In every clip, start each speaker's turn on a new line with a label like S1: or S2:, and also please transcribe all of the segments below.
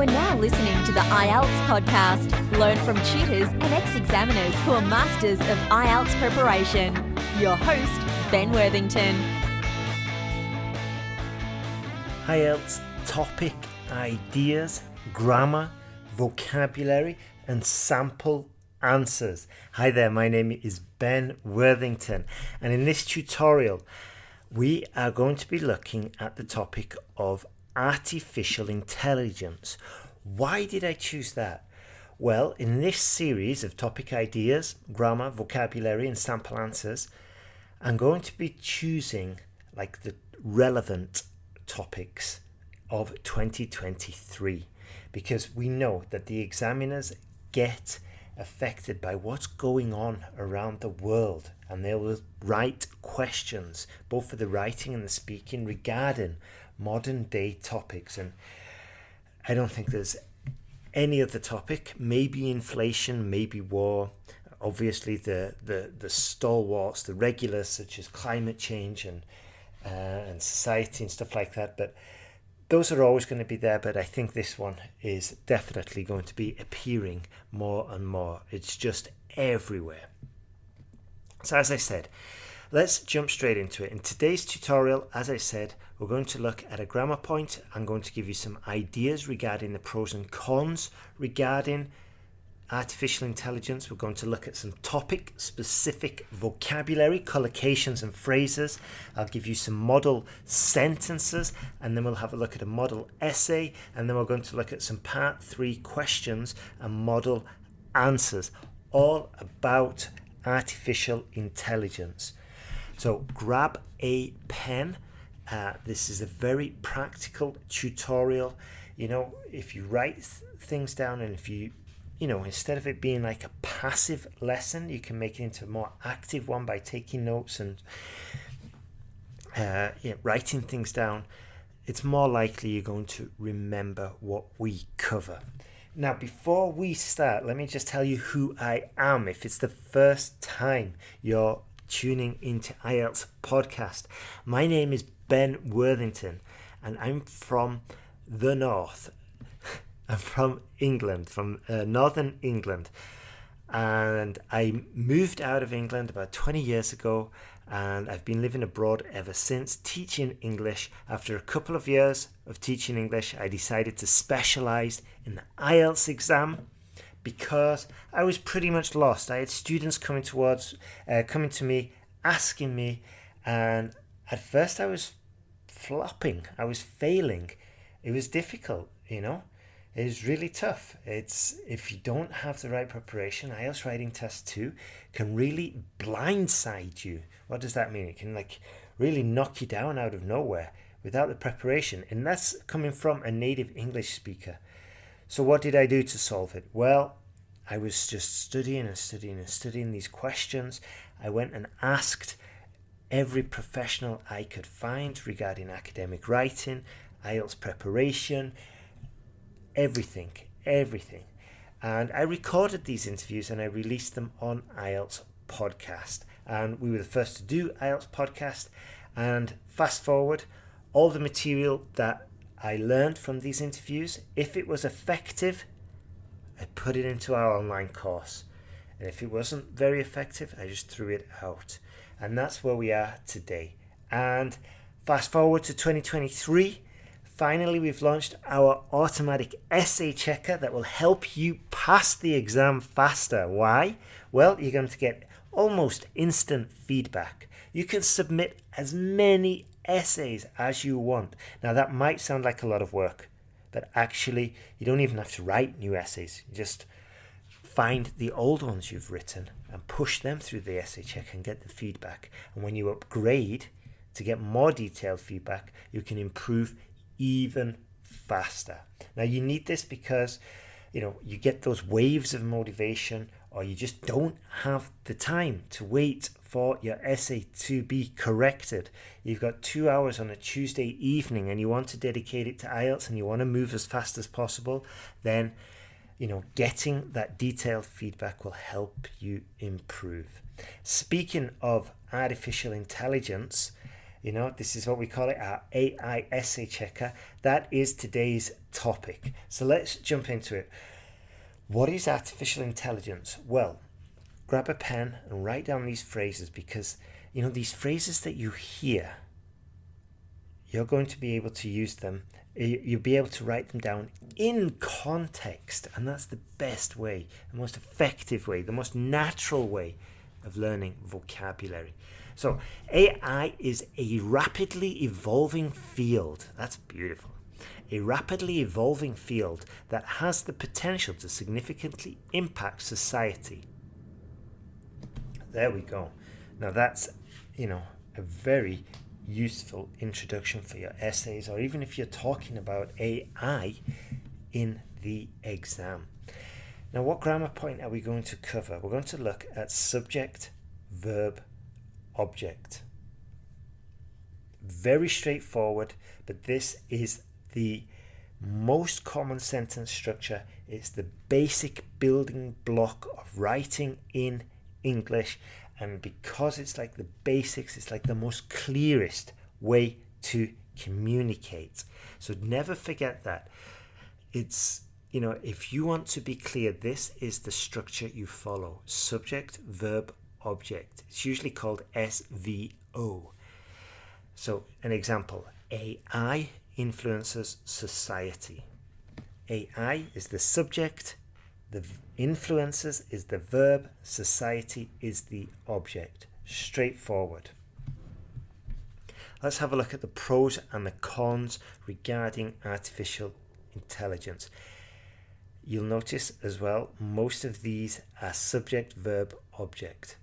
S1: are now listening to the IELTS podcast. Learn from tutors and ex-examiners who are masters of IELTS preparation. Your host, Ben Worthington.
S2: IELTS topic, ideas, grammar, vocabulary, and sample answers. Hi there, my name is Ben Worthington, and in this tutorial we are going to be looking at the topic of artificial intelligence. Why did I choose that? Well, in this series of topic ideas, grammar, vocabulary, and sample answers, I'm going to be choosing like the relevant topics of 2023, because we know that the examiners get affected by what's going on around the world, and they will write questions both for the writing and the speaking regarding modern day topics. And I don't think there's any other topic, maybe inflation, maybe war, obviously the stalwarts, the regulars such as climate change and society and stuff like that, but those are always going to be there. But I think this one is definitely going to be appearing more and more. It's just everywhere. So as I said, let's jump straight into it. In today's tutorial, as I said, we're going to look at a grammar point. I'm going to give you some ideas regarding the pros and cons regarding artificial intelligence. We're going to look at some topic-specific vocabulary, collocations and phrases. I'll give you some model sentences, and then we'll have a look at a model essay, and then we're going to look at some part 3 questions and model answers, all about artificial intelligence. So grab a pen. This is a very practical tutorial. You know, if you write things down, and if you instead of it being like a passive lesson, you can make it into a more active one by taking notes and writing things down. It's more likely you're going to remember what we cover. Now, before we start, let me just tell you who I am. If it's the first time you're tuning into IELTS podcast, my name is Ben Worthington, and I'm from the north. I'm from England, from northern England, and I moved out of England about 20 years ago, and I've been living abroad ever since, teaching English. After a couple of years of teaching English, I decided to specialize in the IELTS exam because I was pretty much lost. I had students coming to me, asking me, and at first I was flopping, I was failing. It was difficult, It is really tough. It's if you don't have the right preparation, IELTS writing test 2 can really blindside you. What does that mean? It can really knock you down out of nowhere without the preparation, and that's coming from a native English speaker. So what did I do to solve it? Well, I was just studying these questions. I went and asked every professional I could find regarding academic writing, IELTS preparation, everything. And I recorded these interviews and I released them on IELTS podcast. And we were the first to do IELTS podcast. And fast forward, all the material that I learned from these interviews, if it was effective, I put it into our online course. And if it wasn't very effective, I just threw it out. And that's where we are today. And fast forward to 2023, finally we've launched our automatic essay checker that will help you pass the exam faster. Why? Well, you're going to get almost instant feedback. You can submit as many essays as you want. Now that might sound like a lot of work, but actually you don't even have to write new essays. You just find the old ones you've written and push them through the essay check and get the feedback. And when you upgrade to get more detailed feedback, you can improve even faster. Now you need this because you get those waves of motivation, or you just don't have the time to wait for your essay to be corrected. You've got 2 hours on a Tuesday evening and you want to dedicate it to IELTS and you want to move as fast as possible, then getting that detailed feedback will help you improve. Speaking of artificial intelligence, This is what we call it, our AI essay checker. That is today's topic. So let's jump into it. What is artificial intelligence? Well, grab a pen and write down these phrases, because these phrases that you hear, you're going to be able to use them. You'll be able to write them down in context, and that's the best way, the most effective way, the most natural way of learning vocabulary. So AI is a rapidly evolving field. That's beautiful. A rapidly evolving field that has the potential to significantly impact society. There we go. Now that's, a very useful introduction for your essays, or even if you're talking about AI in the exam. Now, what grammar point are we going to cover? We're going to look at subject, verb, object. Very straightforward, but this is the most common sentence structure. It's the basic building block of writing in English, and because it's like the basics, it's like the most clearest way to communicate. So never forget that. It's, if you want to be clear, this is the structure you follow. Subject, verb, object. It's usually called SVO. So an example, AI influences society. AI is the subject, the influences is the verb, society is the object. Straightforward. Let's have a look at the pros and the cons regarding artificial intelligence. You'll notice as well, most of these are subject, verb, object.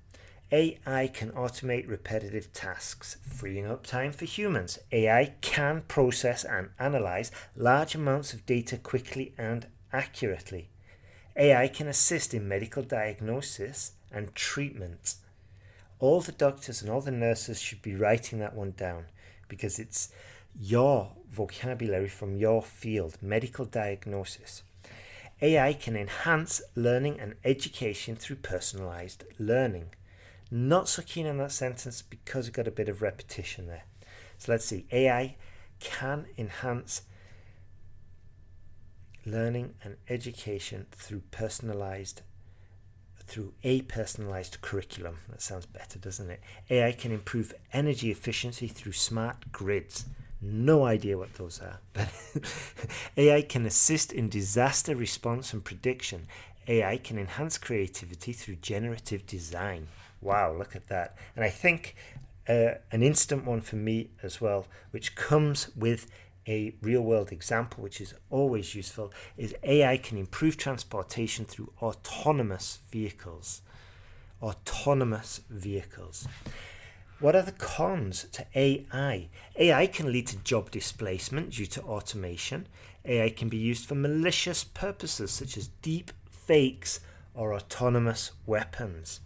S2: AI can automate repetitive tasks, freeing up time for humans. AI can process and analyze large amounts of data quickly and accurately. AI can assist in medical diagnosis and treatment. All the doctors and all the nurses should be writing that one down, because it's your vocabulary from your field, medical diagnosis. AI can enhance learning and education through personalized learning. Not so keen on that sentence because we've got a bit of repetition there. So let's see. AI can enhance learning and education through a personalized curriculum. That sounds better, doesn't it? AI can improve energy efficiency through smart grids. No idea what those are. But AI can assist in disaster response and prediction. AI can enhance creativity through generative design. Wow, look at that. And I think an instant one for me as well, which comes with a real-world example, which is always useful, is AI can improve transportation through autonomous vehicles. Autonomous vehicles. What are the cons to AI? AI can lead to job displacement due to automation. AI can be used for malicious purposes such as deep fakes or autonomous weapons.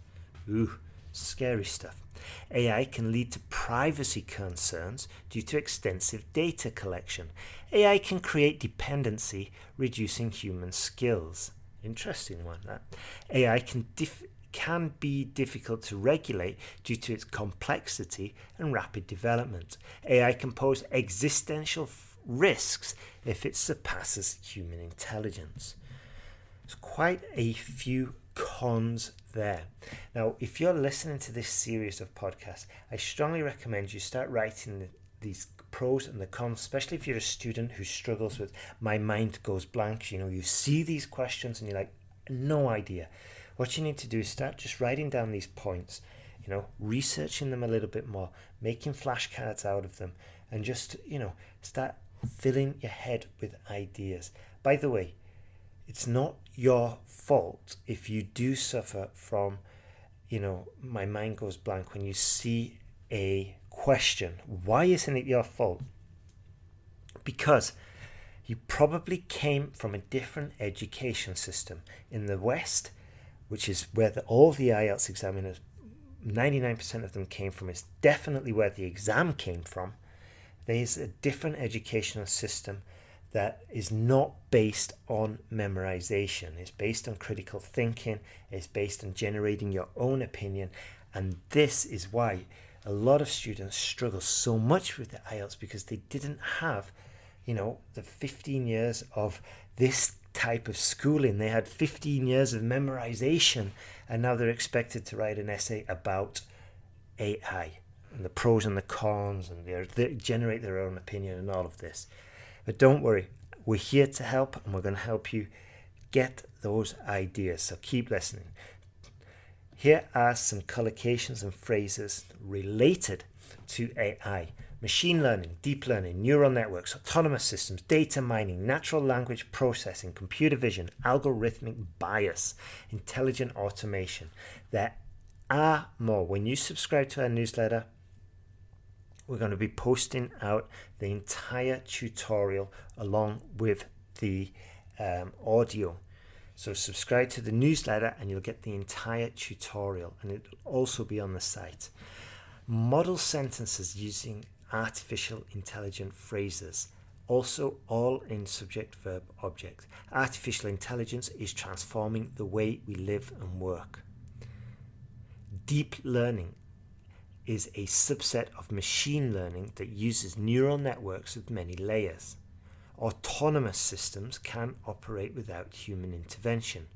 S2: Ooh, scary stuff. AI can lead to privacy concerns due to extensive data collection. AI can create dependency, reducing human skills. Interesting one, that. AI can be difficult to regulate due to its complexity and rapid development. AI can pose existential risks if it surpasses human intelligence. There's quite a few cons there. Now, if you're listening to this series of podcasts, I strongly recommend you start writing these pros and the cons, especially if you're a student who struggles with my mind goes blank. You see these questions and you're like, no idea. What you need to do is start just writing down these points, researching them a little bit more, making flashcards out of them, and just, start filling your head with ideas. By the way, it's not your fault if you do suffer from, my mind goes blank when you see a question. Why isn't it your fault? Because you probably came from a different education system. In the West, which is where all the IELTS examiners, 99% of them came from, is definitely where the exam came from. There's a different educational system that is not based on memorization. It's based on critical thinking. It's based on generating your own opinion. And this is why A lot of students struggle so much with the IELTS because they didn't have, the 15 years of this type of schooling. They had 15 years of memorization, and now they're expected to write an essay about AI and the pros and the cons, and they generate their own opinion and all of this. But don't worry, we're here to help, and we're going to help you get those ideas. So keep listening. Here are some collocations and phrases related to AI. Machine learning, deep learning, neural networks, autonomous systems, data mining, natural language processing, computer vision, algorithmic bias, intelligent automation. There are more. When you subscribe to our newsletter, we're going to be posting out the entire tutorial along with the audio. So subscribe to the newsletter and you'll get the entire tutorial, and it'll also be on the site. Model sentences using artificial intelligent phrases, also all in subject, verb, object. Artificial intelligence is transforming the way we live and work. Deep learning is a subset of machine learning that uses neural networks with many layers. Autonomous systems can operate without human intervention.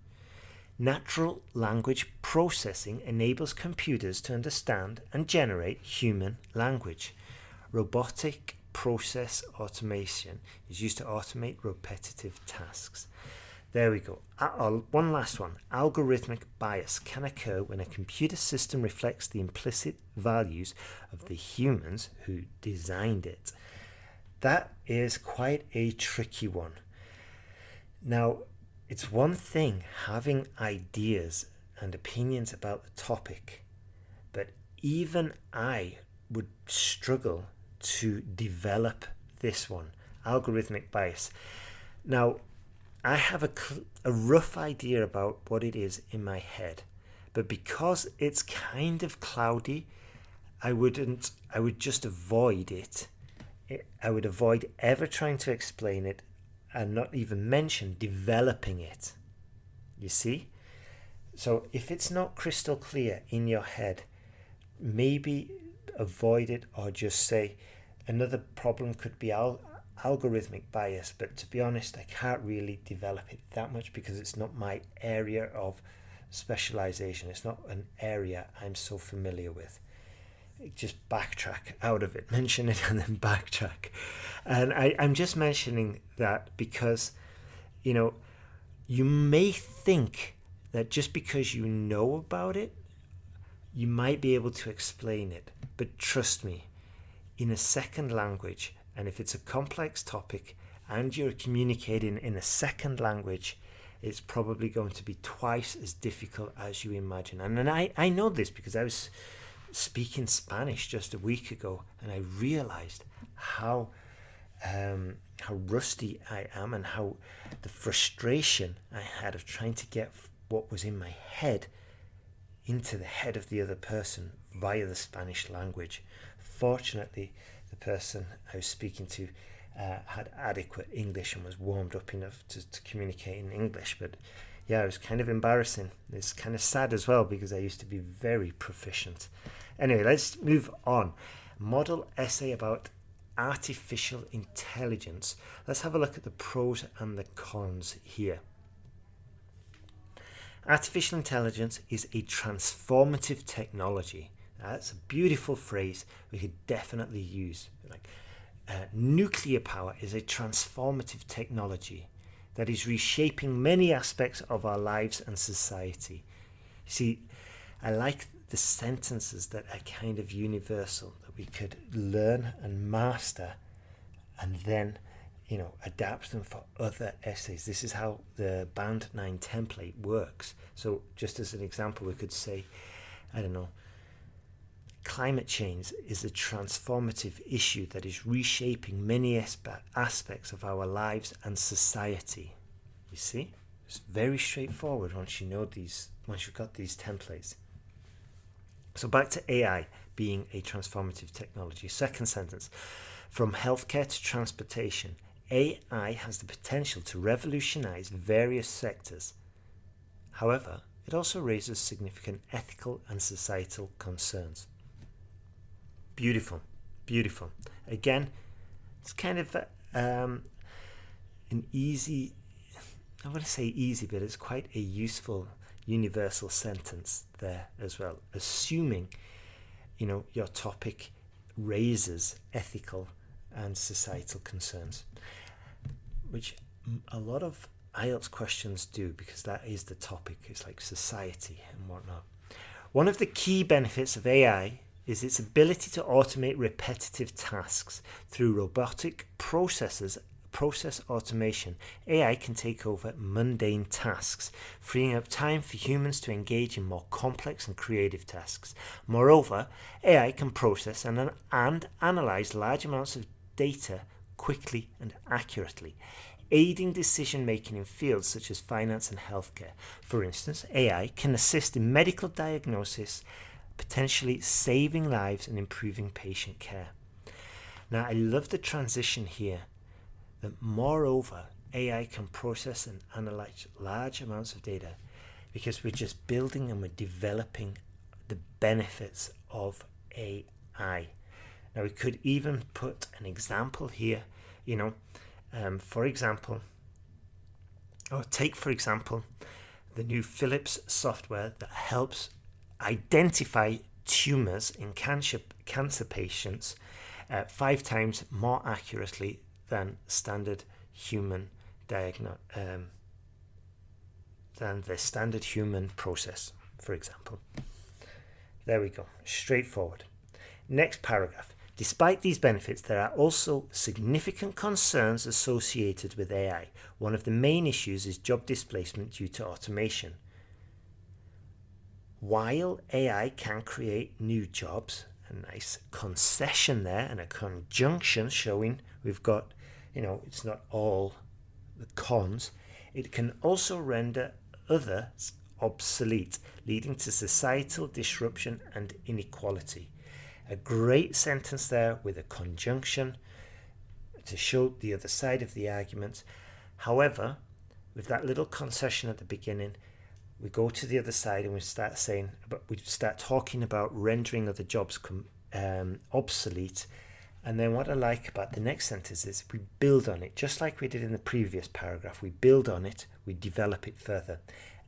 S2: Natural language processing enables computers to understand and generate human language. Robotic process automation is used to automate repetitive tasks. There we go. One last one. Algorithmic bias can occur when a computer system reflects the implicit values of the humans who designed it. That is quite a tricky one. Now, it's one thing having ideas and opinions about the topic, but even I would struggle to develop this one, algorithmic bias. Now, I have a rough idea about what it is in my head, but because it's kind of cloudy, I would just avoid it. I would avoid ever trying to explain it and not even mention developing it. You see? So if it's not crystal clear in your head, maybe avoid it, or just say another problem could be algorithmic bias, but to be honest, I can't really develop it that much because it's not my area of specialization. It's not an area I'm so familiar with. Just backtrack out of it, mention it, and then backtrack. And I'm just mentioning that because, you may think that just because you know about it, you might be able to explain it. But trust me, in a second language, and if it's a complex topic and you're communicating in a second language, it's probably going to be twice as difficult as you imagine. And I know this because I was speaking Spanish just a week ago, and I realized how rusty I am, and how the frustration I had of trying to get what was in my head into the head of the other person via the Spanish language. Fortunately, the person I was speaking to had adequate English and was warmed up enough to communicate in English. But yeah, it was kind of embarrassing. It's kind of sad as well because I used to be very proficient. Anyway, let's move on. Model essay about artificial intelligence. Let's have a look at the pros and the cons here. Artificial intelligence is a transformative technology. That's a beautiful phrase we could definitely use. Nuclear power is a transformative technology that is reshaping many aspects of our lives and society. See, I like the sentences that are kind of universal, that we could learn and master and then, adapt them for other essays. This is how the Band 9 template works. So just as an example, we could say, climate change is a transformative issue that is reshaping many aspects of our lives and society. You see? It's very straightforward once you've got these templates. So back to AI being a transformative technology. Second sentence. From healthcare to transportation, AI has the potential to revolutionize various sectors. However, it also raises significant ethical and societal concerns. Beautiful, beautiful. Again, it's kind of an easy, I want to say easy, but it's quite a useful universal sentence there as well. Assuming, your topic raises ethical and societal concerns, which a lot of IELTS questions do, because that is the topic. It's like society and whatnot. One of the key benefits of AI is its ability to automate repetitive tasks through robotic process automation. AI can take over mundane tasks, freeing up time for humans to engage in more complex and creative tasks. Moreover, AI can process and analyze large amounts of data quickly and accurately, aiding decision-making in fields such as finance and healthcare. For instance, AI can assist in medical diagnosis, potentially saving lives and improving patient care. Now, I love the transition here that moreover, AI can process and analyze large amounts of data, because we're just building and we're developing the benefits of AI. Now, we could even put an example here, for example, the new Philips software that helps identify tumors in cancer patients 5 times more accurately than standard human than the standard human process, for example. There we go, straightforward. Next paragraph. Despite these benefits, there are also significant concerns associated with AI. One of the main issues is job displacement due to automation. While AI can create new jobs, a nice concession there and a conjunction showing we've got, it's not all the cons, it can also render others obsolete, leading to societal disruption and inequality. A great sentence there with a conjunction to show the other side of the argument. However, with that little concession at the beginning, we go to the other side and we start talking about rendering other jobs obsolete. And then what I like about the next sentence is we build on it, just like we did in the previous paragraph. We build on it, we develop it further.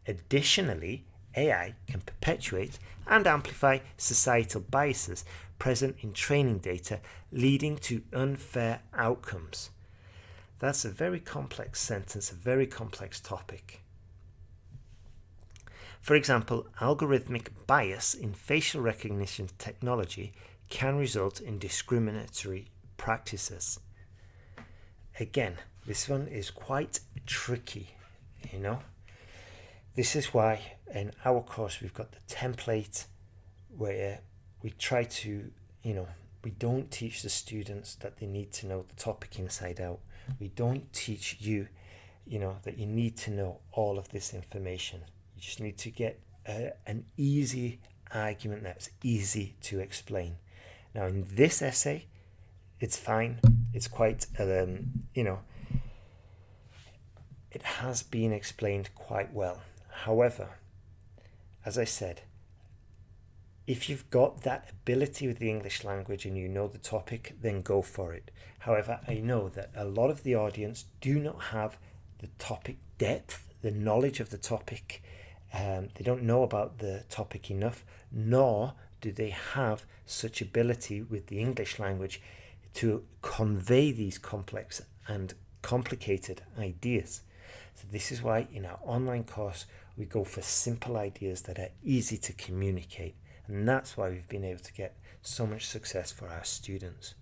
S2: Additionally, AI can perpetuate and amplify societal biases present in training data, leading to unfair outcomes. That's a very complex sentence, a very complex topic. For example, algorithmic bias in facial recognition technology can result in discriminatory practices. Again, this one is quite tricky, This is why in our course we've got the template where we try to, we don't teach the students that they need to know the topic inside out. We don't teach you, that you need to know all of this information. You just need to get an easy argument that's easy to explain. Now, in this essay, it's fine. It's quite, it has been explained quite well. However, as I said, if you've got that ability with the English language and you know the topic, then go for it. However, I know that a lot of the audience do not have the topic depth, the knowledge of the topic. They don't know about the topic enough, nor do they have such ability with the English language to convey these complex and complicated ideas. So this is why in our online course, we go for simple ideas that are easy to communicate. And that's why we've been able to get so much success for our students.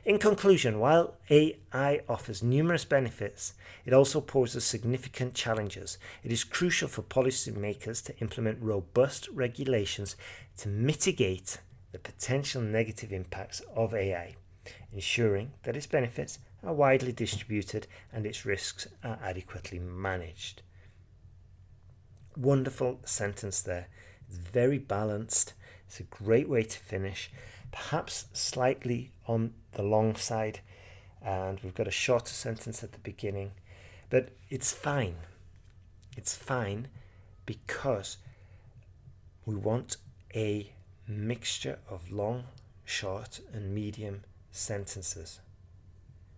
S2: In conclusion, while AI offers numerous benefits, it also poses significant challenges. It is crucial for policymakers to implement robust regulations to mitigate the potential negative impacts of AI, ensuring that its benefits are widely distributed and its risks are adequately managed. Wonderful sentence there. It's very balanced. It's a great way to finish. Perhaps slightly on the long side, and we've got a shorter sentence at the beginning, but it's fine. It's fine because we want a mixture of long, short and medium sentences.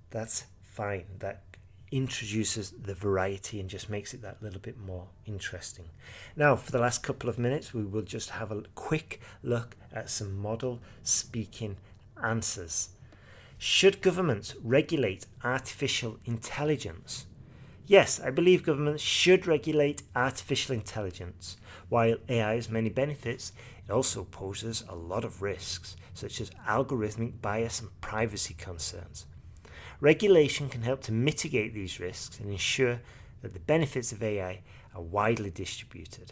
S2: That's fine. That introduces the variety and just makes it that little bit more interesting. Now, for the last couple of minutes, we will just have a quick look at some model speaking answers. Should governments regulate artificial intelligence? Yes, I believe governments should regulate artificial intelligence. While AI has many benefits, it also poses a lot of risks, such as algorithmic bias and privacy concerns. Regulation can help to mitigate these risks and ensure that the benefits of AI are widely distributed.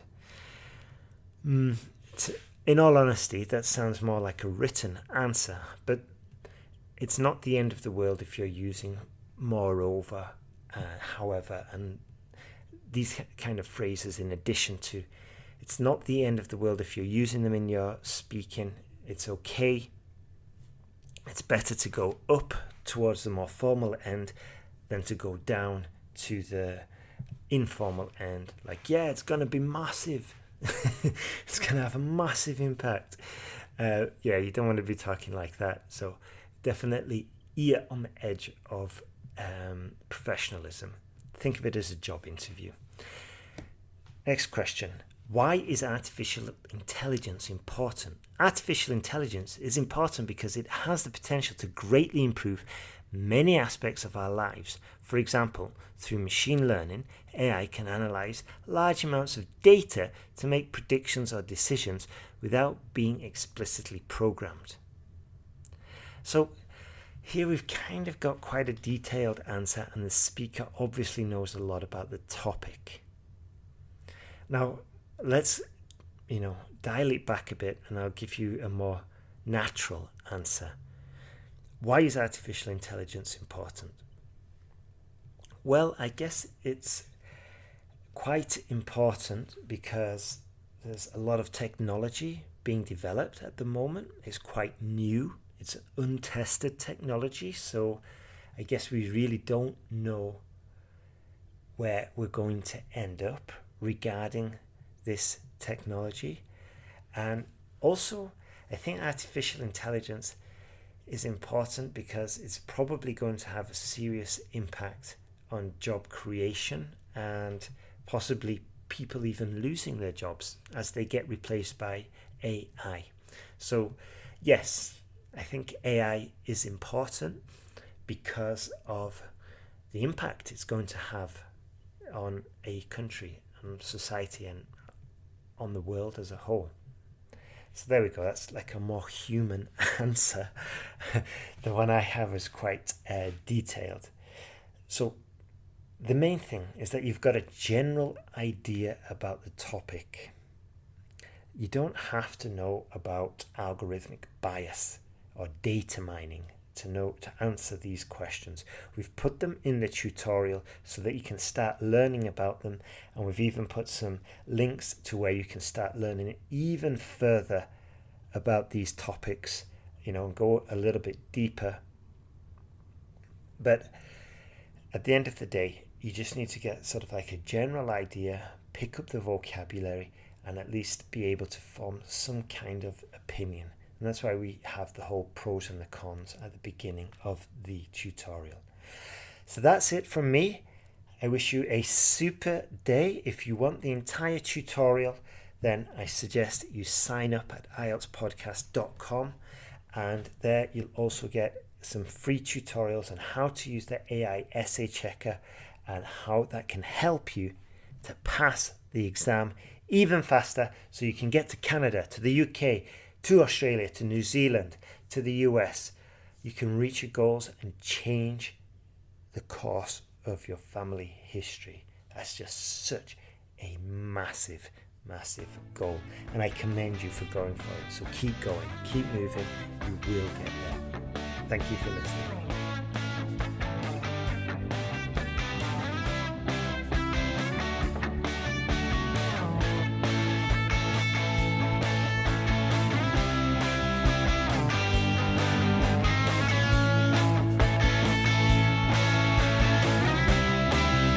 S2: In all honesty, that sounds more like a written answer, but it's not the end of the world if you're using moreover, however, and these kind of phrases in addition to. It's not the end of the world if you're using them in your speaking. It's okay. It's better to go up towards the more formal end than to go down to the informal end. Like, yeah, it's going to be massive. It's going to have a massive impact. You don't want to be talking like that. So definitely ear on the edge of professionalism. Think of it as a job interview. Next question. Why is artificial intelligence important? Artificial intelligence is important because it has the potential to greatly improve many aspects of our lives. For example, through machine learning, AI can analyze large amounts of data to make predictions or decisions without being explicitly programmed. So here we've kind of got quite a detailed answer, and the speaker obviously knows a lot about the topic. Now, let's, dial it back a bit, and I'll give you a more natural answer. Why is artificial intelligence important? Well, I guess it's quite important because there's a lot of technology being developed at the moment. It's quite new. It's untested technology, so I guess we really don't know where we're going to end up regarding this technology. And also, I think artificial intelligence is important because it's probably going to have a serious impact on job creation and possibly people even losing their jobs as they get replaced by AI. So yes, I think AI is important because of the impact it's going to have on a country and society and on the world as a whole. So there we go. That's like a more human answer. The one I have is quite detailed. So the main thing is that you've got a general idea about the topic. You don't have to know about algorithmic bias or data mining to answer these questions. We've put them in the tutorial so that you can start learning about them, and we've even put some links to where you can start learning even further about these topics, and go a little bit deeper. But at the end of the day, you just need to get sort of like a general idea, pick up the vocabulary, and at least be able to form some kind of opinion. And that's why we have the whole pros and the cons at the beginning of the tutorial. So that's it from me. I wish you a super day. If you want the entire tutorial, then I suggest you sign up at IELTSPodcast.com, and there you'll also get some free tutorials on how to use the AI essay checker and how that can help you to pass the exam even faster, so you can get to Canada, to the UK, to Australia, to New Zealand, to the US. You can reach your goals and change the course of your family history. That's just such a massive, massive goal. And I commend you for going for it. So keep going, keep moving. You will get there. Thank you for listening.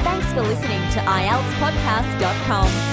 S1: Thanks for listening to IELTSPodcast.com.